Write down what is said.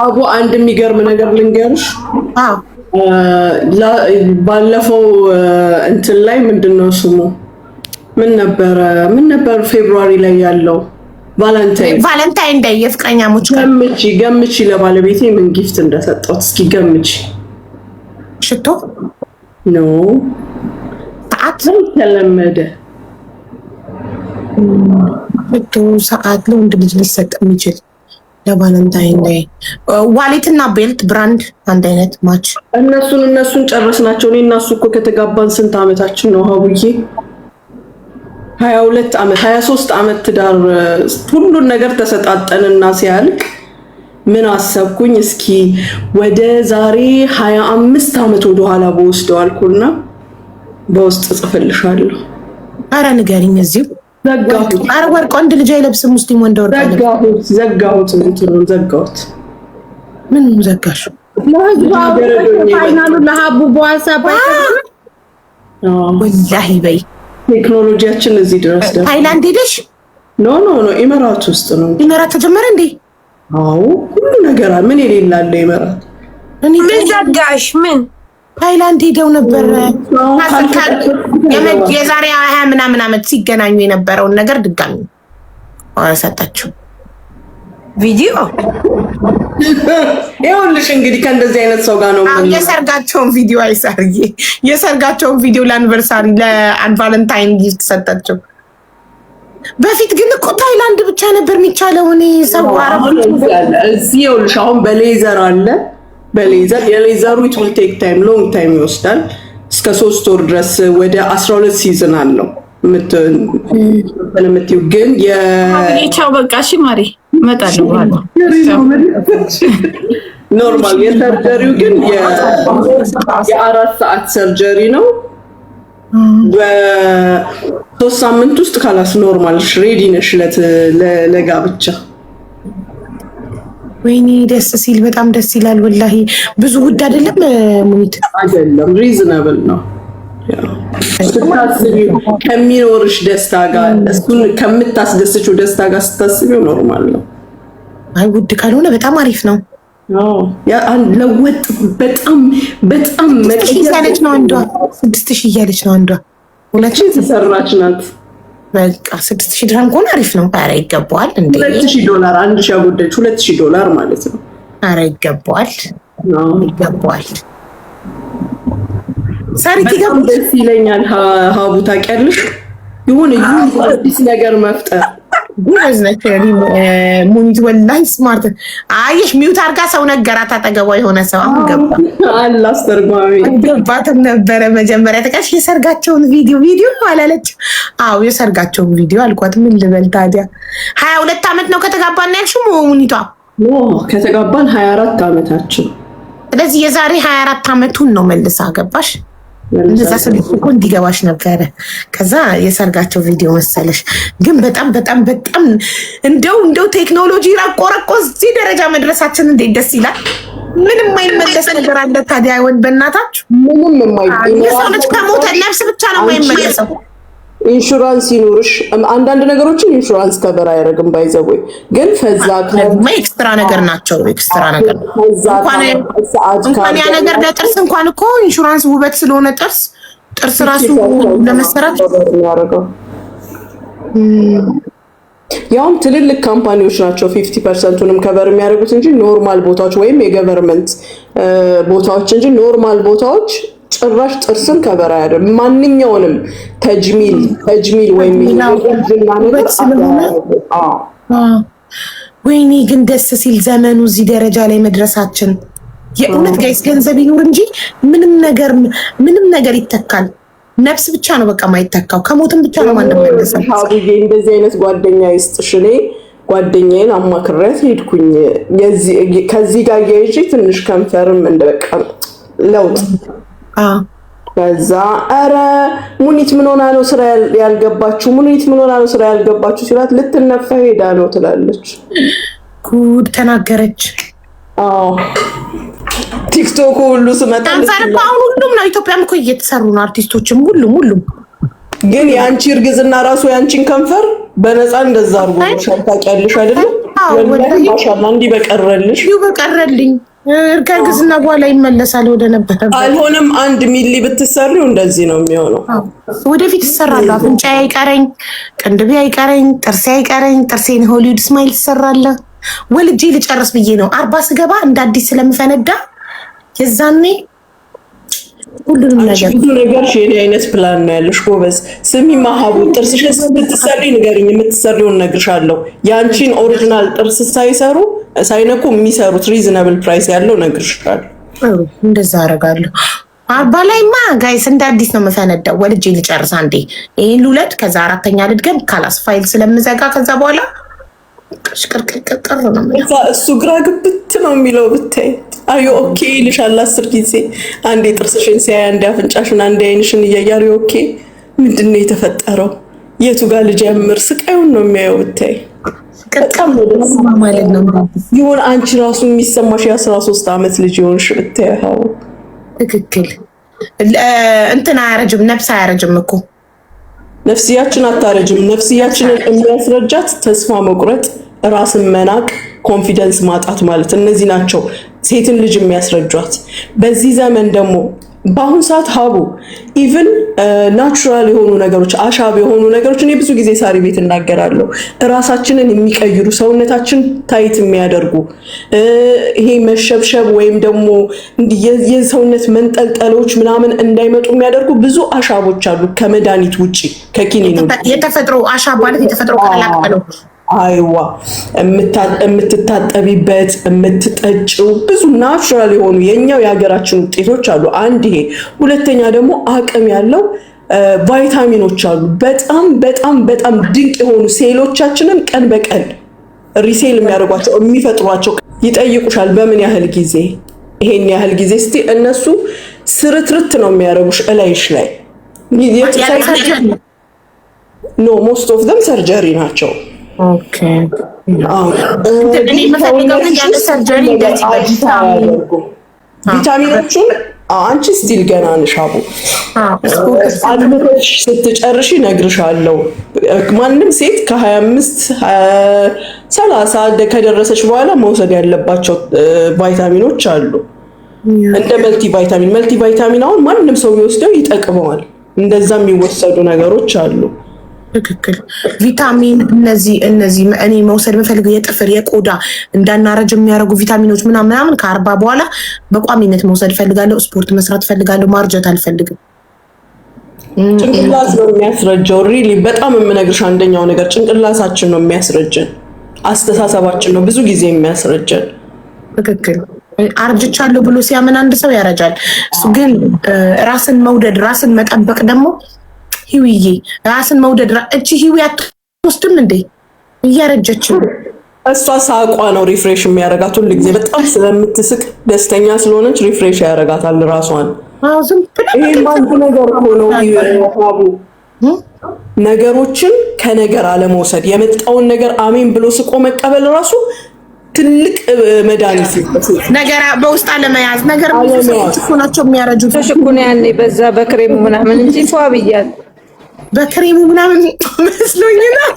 አቡ አንድ የሚገርም ነገር ልንገርሽ። ባለፈው እንትን ላይ ምንድነው ስሙ ምን ነበር ፌብሩዋሪ ላይ ያለው ቫለንታይን ዴይ የፍቅረኛሞች ገምቺ ለባለቤቴ ምን ጊፍት እንደሰጠሁት እስኪ ገምቺ። ሽቶ ኖ ሰዓት ተለመደ። ሽቶ ሰዓት ነው እንደ ልጅ ሊሰጥ የሚችል ለቫለንታይን ዴይ ዋሌትና ቤልት ብራንድ አንድ አይነት ማች። እነሱን ጨረስናቸው። እኔ እና እሱ እኮ ከተጋባን ስንት አመታችን ነው ሀቡዬ? 22 አመት 23 አመት ትዳር ሁሉን ነገር ተሰጣጠንና ሲያልቅ ምን አሰብኩኝ እስኪ ወደ ዛሬ 25 አመት ወደ ኋላ በወስደው አልኩና በውስጥ ጽፍልሻለሁ። አረ ንገሪኝ እዚሁ ዘጋሁት። አረ ወርቅ ወንድ ልጅ አይለብስም ሙስሊም ወንድ ወርቅ ዘጋሁት እንትኑን ዘጋሁት። ምን ዘጋሽ? ፋይናሉ ለሀቡ በዋትስአፕ ወላሂ በይ ቴክኖሎጂያችን እዚህ ድረስ ደርሷል። ታይላንድ ሄደሽ? ኖ ኢማራት ውስጥ ነው። ኢማራት ተጀመረ እንዴ? አዎ ሁሉ ነገር ምን የሌላለ ኢማራት። ምን ዘጋሽ? ምን ታይላንድ ሄደው ነበር የዛሬ 20 ምናምን አመት ሲገናኙ የነበረውን ነገር ድጋሚ ሰጣችሁ ቪዲዮ። ይኸውልሽ እንግዲህ ከእንደዚህ አይነት ሰው ጋር ነው የሰርጋቸውን ቪዲዮ አይሳርዬ የሰርጋቸውን ቪዲዮ ለአኒቨርሳሪ ለቫለንታይን ጊፍት ሰጣቸው። በፊት ግን እኮ ታይላንድ ብቻ ነበር የሚቻለው። እኔ ሰው አረቦች እዚህ ይኸውልሽ አሁን በሌዘር አለ። በሌዘር የሌዘሩ it will take time long time ይወስዳል። እስከ 3 ወር ድረስ ወደ 12 ሲዝን አለው የምትይው ግን የቻው በቃ እሺ ማሪ እመጣለሁ በኋላ ኖርማል የሰርጀሪው ግን የ4 ሰዓት ሰርጀሪ ነው። በ3 ሳምንት ውስጥ ካላስ ኖርማል ሬዲ ነሽ ለጋብቻ። ወይኔ ደስ ሲል በጣም ደስ ይላል ወላሂ። ብዙ ውድ አይደለም ሙኒት አይደለም ሪዝናብል ነው። ስታስቢው ከሚኖርሽ ደስታ ጋር እሱን ከምታስደስችው ደስታ ጋር ስታስቢው ኖርማል ነው። አይ ውድ ካልሆነ በጣም አሪፍ ነው። ለወጥ በጣም እያለች ነው አንዷ 6000 እያለች ነው አንዷ 2000 ተሰራች ናት። በቃ 6000 ድርሃም ከሆነ አሪፍ ነው። ኧረ ይገባዋል እንዴ $2000 1000 ያጎደች $2000 ማለት ነው። ኧረ ይገባዋል ይገባዋል። ሳሪቲ ጋር ደስ ይለኛል። ሀቡ ታውቂያለሽ የሆነ አዲስ ነገር መፍጠር ጉዝ ነች ሙኒት ወላሂ ስማርት። አየሽ ሚውት አርጋ ሰው ነገራት አጠገቧ የሆነ ሰው አሁን ገባ አላስተርጓሚ ገባትም ነበረ መጀመሪያ ተቀሽ የሰርጋቸውን ቪዲዮ አላለች። አዎ የሰርጋቸውን ቪዲዮ አልኳት። ምን ልበል ታዲያ 22 አመት ነው ከተጋባን ያልሽው ሙኒቷ? ከተጋባን 24 አመታችን። ስለዚህ የዛሬ 24 አመቱን ነው መልሳ ገባሽ። እንደዛ ሰልፍ እኮ እንዲገባሽ ነበረ። ከዛ የሰርጋቸው ቪዲዮ መሰለሽ። ግን በጣም እንደው ቴክኖሎጂ ረቆ እዚህ ደረጃ መድረሳችን እንዴት ደስ ይላል። ምንም የማይመለስ ነገር አለ ታዲያ? ወንድ በእናታችሁ ምንም የማይመለስ ከሞተ ነፍስ ብቻ ነው የማይመለሰው። ኢንሹራንስ ይኑርሽ። አንዳንድ ነገሮችን ኢንሹራንስ ከበር አያደርግም ባይዘው ግን ፈዛ ኤክስትራ ነገር ናቸው። ኤክስትራ ነገር እንኳን ያ ነገር ለጥርስ እንኳን እኮ ኢንሹራንስ ውበት ስለሆነ ጥርስ ራሱ ለመሰራት ያደርገው። ያውም ትልልቅ ካምፓኒዎች ናቸው 50%ንም ከበር የሚያደርጉት እንጂ ኖርማል ቦታዎች ወይም የገቨርንመንት ቦታዎች እንጂ ኖርማል ቦታዎች ጭራሽ ጥርስን ከበር አያደርግም። ማንኛውንም ተጅሚል ወይም ወይኔ ግን ደስ ሲል ዘመኑ እዚህ ደረጃ ላይ መድረሳችን። የእውነት ጋይስ ገንዘብ ይኑር እንጂ ምንም ነገር ይተካል። ነፍስ ብቻ ነው በቃ ማይተካው። ከሞትም ብቻ ነው ማንም መለሰው። ሀቡዬ እንደዚህ አይነት ጓደኛ ይስጥሽ። እኔ ጓደኛዬን አማክሬያት ሄድኩኝ። ከዚህ ጋር ያይጂ ትንሽ ከንፈርም እንደበቃ ለውጥ ከዛ ኧረ ሙኒት ምን ሆና ነው ስራ ያልገባችሁ? ሙኒት ምን ሆና ነው ስራ ያልገባችሁ ሲላት ልትነፋ ሄዳ ነው ትላለች። ጉድ ተናገረች። አዎ ቲክቶክ ሁሉ ስመጣ አሁን ሁሉም ነው። ኢትዮጵያም እኮ እየተሰሩ ነው አርቲስቶችም ሁሉም ግን ያንቺ እርግዝና ራሱ ያንቺን ከንፈር በነፃ እንደዛ አርጎ ታውቂያለሽ አይደል? ወላሂ ማሻአላ እንዲህ በቀረልኝ ከእርግዝና በኋላ ይመለሳል ወደ ነበረ። አልሆነም 1 ሚሊ ብትሰሪው እንደዚህ ነው የሚሆነው። ወደፊት እሰራለሁ። አፍንጫ አይቀረኝ፣ ቅንድቤ አይቀረኝ፣ ጥርሴ አይቀረኝ። ጥርሴን ሆሊውድ ስማይል ትሰራለህ። ወልጄ ልጨርስ ብዬ ነው 40 ስገባ እንደ አዲስ ስለምፈነዳ የዛኔ ሁሉንም ነገር ብዙ ነገር የኔ አይነት ፕላን ነው ያለሽ ጎበዝ። ስሚ ማሃቡ ጥርስሽን ስትሰሪ ንገሪኝ፣ የምትሰሪውን እነግርሻለሁ። ያንቺን ኦሪጂናል ጥርስ ሳይነኩ የሚሰሩት ሪዝነብል ፕራይስ ያለው እነግርሻለሁ። እንደዛ አደርጋለሁ። 40 ላይማ ጋይስ እንደ አዲስ ነው የምፈነዳው። ወልጄ ልጨርስ አንዴ ይሄን ልውለድ፣ ከዛ 4ኛ ልድገም። ካላስ ፋይል ስለምዘጋ ከዛ በኋላ ቅርቅር ነው እሱ ግራ ግብት ነው የሚለው ብታይ። አዩ ኦኬ ይልሻል 10 ጊዜ። አንዴ ጥርስሽን ሲያይ፣ አንዴ አፍንጫሽን፣ አንዴ አይንሽን እያያሪ ኦኬ ምንድነው የተፈጠረው? የቱ ጋር ልጀምር? ስቃዩን ነው የሚያየው ብታይ። በጣም ነው ደስ ማለት ነው። ይሁን አንቺ ራሱ የሚሰማሽ የ13 ዓመት ልጅ ይሆንሽ ብታይ። ትክክል። እንትን አያረጅም፣ ነፍስ አያረጅም እኮ ነፍስያችን አታረጅም። ነፍስያችንን የሚያስረጃት ተስፋ መቁረጥ፣ ራስን መናቅ፣ ኮንፊደንስ ማጣት ማለት እነዚህ ናቸው ሴትን ልጅ የሚያስረጇት። በዚህ ዘመን ደግሞ በአሁን ሰዓት ሀቡ ኢቭን ናቹራል የሆኑ ነገሮች፣ አሻብ የሆኑ ነገሮች እኔ ብዙ ጊዜ ሳሪ ቤት እናገራለሁ፣ ራሳችንን የሚቀይሩ ሰውነታችን ታይት የሚያደርጉ ይሄ መሸብሸብ ወይም ደግሞ የሰውነት መንጠልጠሎች ምናምን እንዳይመጡ የሚያደርጉ ብዙ አሻቦች አሉ ከመድኃኒት ውጪ ከኪኒን የተፈጥሮ አሻብ ማለት የተፈጥሮ ቀላቅሎች አይዋ የምትታጠቢበት የምትጠጪው ብዙ ናቹራል የሆኑ የኛው የሀገራችን ውጤቶች አሉ። አንድ ይሄ፣ ሁለተኛ ደግሞ አቅም ያለው ቫይታሚኖች አሉ። በጣም በጣም በጣም ድንቅ የሆኑ ሴሎቻችንን ቀን በቀን ሪሴል የሚያደርጓቸው የሚፈጥሯቸው ይጠይቁሻል። በምን ያህል ጊዜ? ይሄን ያህል ጊዜ እስቲ እነሱ ስርትርት ነው የሚያደርጉሽ እላይሽ ላይ። ኖ ሞስት ኦፍ ዘም ሰርጀሪ ናቸው። ኦኬ ቪታሚኖቹን አንቺ ስቲል ገና ነሽ አቡ። አድምጠሽ ስትጨርሺ እነግርሻለሁ። ማንም ሴት ከ25 30 ከደረሰች በኋላ መውሰድ ያለባቸው ቫይታሚኖች አሉ። እንደ መልቲ ቫይታሚን አሁን ማንም ሰው ቢወስደው ይጠቅመዋል። እንደዛ የሚወሰዱ ነገሮች አሉ። ትክክል። ቪታሚን እነዚህ እኔ መውሰድ የምፈልገው የጥፍር የቆዳ እንዳናረጅ የሚያደርጉ ቪታሚኖች ምናምን ከ40 በኋላ በቋሚነት መውሰድ ፈልጋለሁ። ስፖርት መስራት ፈልጋለሁ። ማርጀት አልፈልግም። ጭንቅላት ነው የሚያስረጀው። ሪሊ በጣም የምነግርሽ አንደኛው ነገር ጭንቅላታችን ነው የሚያስረጀን። አስተሳሰባችን ነው ብዙ ጊዜ የሚያስረጀን። ትክክል። አርጅቻለሁ ብሎ ሲያምን አንድ ሰው ያረጃል። እሱ ግን ራስን መውደድ ራስን መጠበቅ ደግሞ ሂዊዬ ራስን መውደድ እቺ ሂዊ አትወስድም እንዴ? እያረጀች እሷ ሳቋ ነው ሪፍሬሽ የሚያደርጋት። ሁሉ ጊዜ በጣም ስለምትስቅ ደስተኛ ስለሆነች ሪፍሬሽ ያደርጋታል ራሷን። ይሄ አንድ ነገር ሆኖ ይወጣቡ ነገሮችን ከነገር አለመውሰድ፣ የመጣውን ነገር አሜን ብሎ ስቆ መቀበል ራሱ ትልቅ መድኃኒት ነገር በውስጥ አለመያዝ ነገር ናቸው የሚያረጁት። ተሽኩን ያኔ በዛ በክሬሙ ምናምን እንጂ ፏ ብያለሁ። በክሬሙ ምናምን መስሎኝ ነው።